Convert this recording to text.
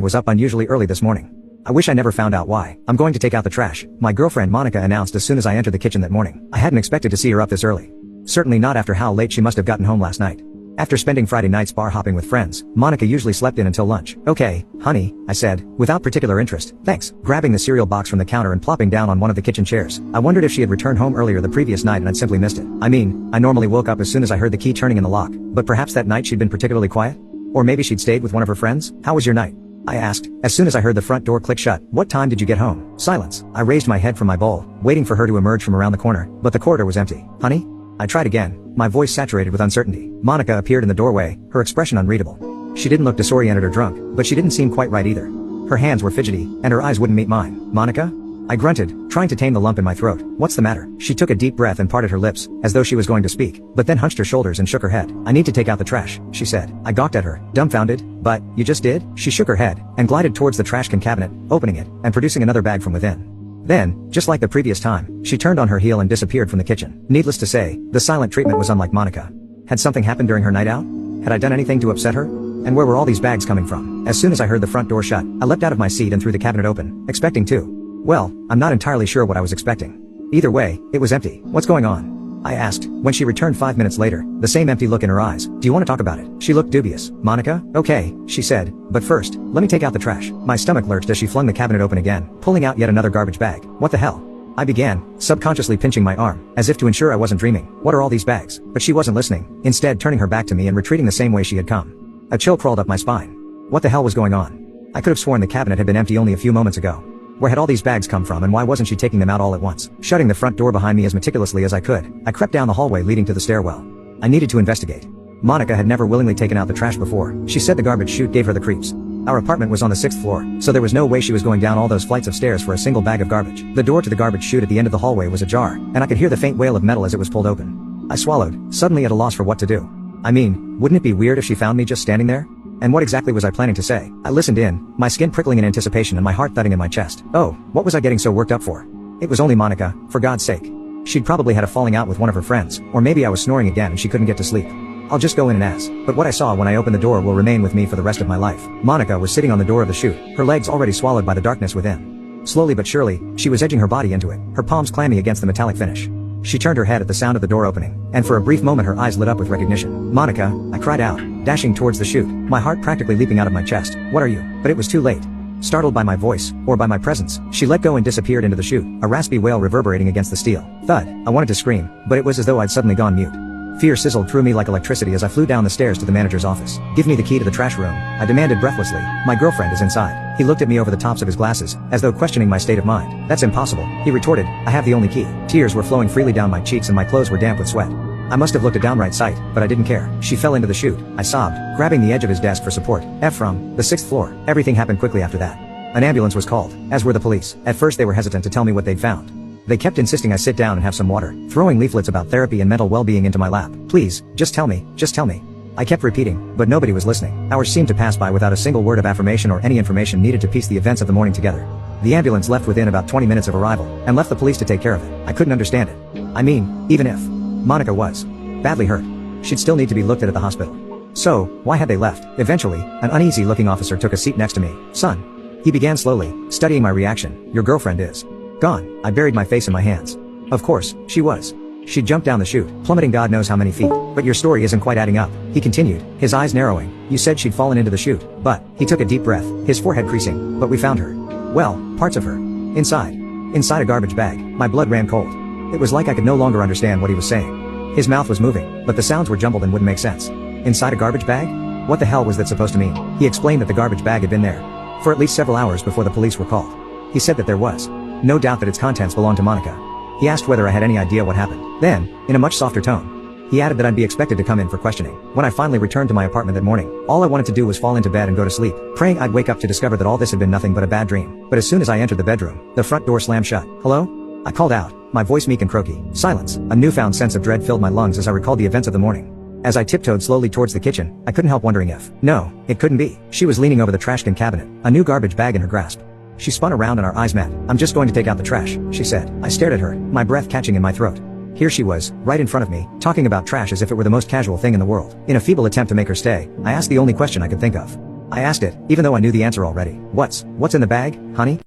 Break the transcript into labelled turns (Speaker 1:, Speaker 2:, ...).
Speaker 1: was up unusually early this morning. I wish I never found out why. I'm going to take out the trash, my girlfriend Monica announced as soon as I entered the kitchen that morning. I hadn't expected to see her up this early. Certainly not after how late she must have gotten home last night. After spending Friday nights bar hopping with friends, Monica usually slept in until lunch. Okay, honey, I said, without particular interest. Thanks. Grabbing the cereal box from the counter and plopping down on one of the kitchen chairs. I wondered if she had returned home earlier the previous night and I'd simply missed it. I mean, I normally woke up as soon as I heard the key turning in the lock, but perhaps that night she'd been particularly quiet? Or maybe she'd stayed with one of her friends? How was your night? I asked, as soon as I heard the front door click shut. What time did you get home? Silence. I raised my head from my bowl, waiting for her to emerge from around the corner, but the corridor was empty. Honey? I tried again, my voice saturated with uncertainty. Monica appeared in the doorway, her expression unreadable. She didn't look disoriented or drunk, but she didn't seem quite right either. Her hands were fidgety, and her eyes wouldn't meet mine. Monica? I grunted, trying to tame the lump in my throat. What's the matter? She took a deep breath and parted her lips, as though she was going to speak, but then hunched her shoulders and shook her head. I need to take out the trash, she said. I gawked at her, dumbfounded. But, you just did? She shook her head, and glided towards the trash can cabinet, opening it, and producing another bag from within. Then, just like the previous time, she turned on her heel and disappeared from the kitchen. Needless to say, the silent treatment was unlike Monica. Had something happened during her night out? Had I done anything to upset her? And where were all these bags coming from? As soon as I heard the front door shut, I leapt out of my seat and threw the cabinet open, expecting to. Well, I'm not entirely sure what I was expecting. Either way, it was empty. What's going on? I asked, when she returned 5 minutes later, the same empty look in her eyes. Do you want to talk about it? She looked dubious. Monica? Okay, she said, but first, let me take out the trash. My stomach lurched as she flung the cabinet open again, pulling out yet another garbage bag. What the hell? I began, subconsciously pinching my arm, as if to ensure I wasn't dreaming. What are all these bags? But she wasn't listening, instead turning her back to me and retreating the same way she had come. A chill crawled up my spine. What the hell was going on? I could have sworn the cabinet had been empty only a few moments ago. Where had all these bags come from and why wasn't she taking them out all at once? Shutting the front door behind me as meticulously as I could, I crept down the hallway leading to the stairwell. I needed to investigate. Monica had never willingly taken out the trash before. She said the garbage chute gave her the creeps. Our apartment was on the 6th floor, so there was no way she was going down all those flights of stairs for a single bag of garbage. The door to the garbage chute at the end of the hallway was ajar, and I could hear the faint wail of metal as it was pulled open. I swallowed, suddenly at a loss for what to do. I mean, wouldn't it be weird if she found me just standing there? And what exactly was I planning to say? I listened in, my skin prickling in anticipation and my heart thudding in my chest. Oh, what was I getting so worked up for? It was only Monica, for God's sake. She'd probably had a falling out with one of her friends, or maybe I was snoring again and she couldn't get to sleep. I'll just go in and ask. But what I saw when I opened the door will remain with me for the rest of my life. Monica was sitting on the door of the chute, her legs already swallowed by the darkness within. Slowly but surely, she was edging her body into it, her palms clammy against the metallic finish. She turned her head at the sound of the door opening, and for a brief moment her eyes lit up with recognition. Monica, I cried out, dashing towards the chute, my heart practically leaping out of my chest. What are you? But it was too late. Startled by my voice, or by my presence, she let go and disappeared into the chute, a raspy wail reverberating against the steel. Thud. I wanted to scream, but it was as though I'd suddenly gone mute. Fear sizzled through me like electricity as I flew down the stairs to the manager's office. Give me the key to the trash room, I demanded breathlessly. My girlfriend is inside. He looked at me over the tops of his glasses, as though questioning my state of mind. That's impossible, he retorted. I have the only key. Tears were flowing freely down my cheeks and my clothes were damp with sweat. I must have looked a downright sight, but I didn't care. She fell into the chute, I sobbed, grabbing the edge of his desk for support. From the 6th floor. Everything happened quickly after that. An ambulance was called, as were the police. At first they were hesitant to tell me what they'd found. They kept insisting I sit down and have some water, throwing leaflets about therapy and mental well-being into my lap. Please, just tell me, just tell me. I kept repeating, but nobody was listening. Hours seemed to pass by without a single word of affirmation or any information needed to piece the events of the morning together. The ambulance left within about 20 minutes of arrival, and left the police to take care of it. I couldn't understand it. I mean, even if Monica was badly hurt, she'd still need to be looked at the hospital. So, why had they left? Eventually, an uneasy-looking officer took a seat next to me. Son. He began slowly, studying my reaction. Your girlfriend is gone. I buried my face in my hands. Of course, she was. She jumped down the chute, plummeting God knows how many feet. But your story isn't quite adding up, he continued, his eyes narrowing. You said she'd fallen into the chute, but, he took a deep breath, his forehead creasing, but we found her. Well, parts of her. Inside a garbage bag. My blood ran cold. It was like I could no longer understand what he was saying. His mouth was moving, but the sounds were jumbled and wouldn't make sense. Inside a garbage bag? What the hell was that supposed to mean? He explained that the garbage bag had been there for at least several hours before the police were called. He said that there was no doubt that its contents belonged to Monica. He asked whether I had any idea what happened. Then, in a much softer tone, he added that I'd be expected to come in for questioning. When I finally returned to my apartment that morning, all I wanted to do was fall into bed and go to sleep, praying I'd wake up to discover that all this had been nothing but a bad dream. But as soon as I entered the bedroom, the front door slammed shut. Hello? I called out, my voice meek and croaky. Silence. A newfound sense of dread filled my lungs as I recalled the events of the morning. As I tiptoed slowly towards the kitchen, I couldn't help wondering if, no, it couldn't be. She was leaning over the trash can cabinet, a new garbage bag in her grasp. She spun around and our eyes met. I'm just going to take out the trash, she said. I stared at her, my breath catching in my throat. Here she was, right in front of me, talking about trash as if it were the most casual thing in the world. In a feeble attempt to make her stay, I asked the only question I could think of. I asked it, even though I knew the answer already. What's in the bag, honey?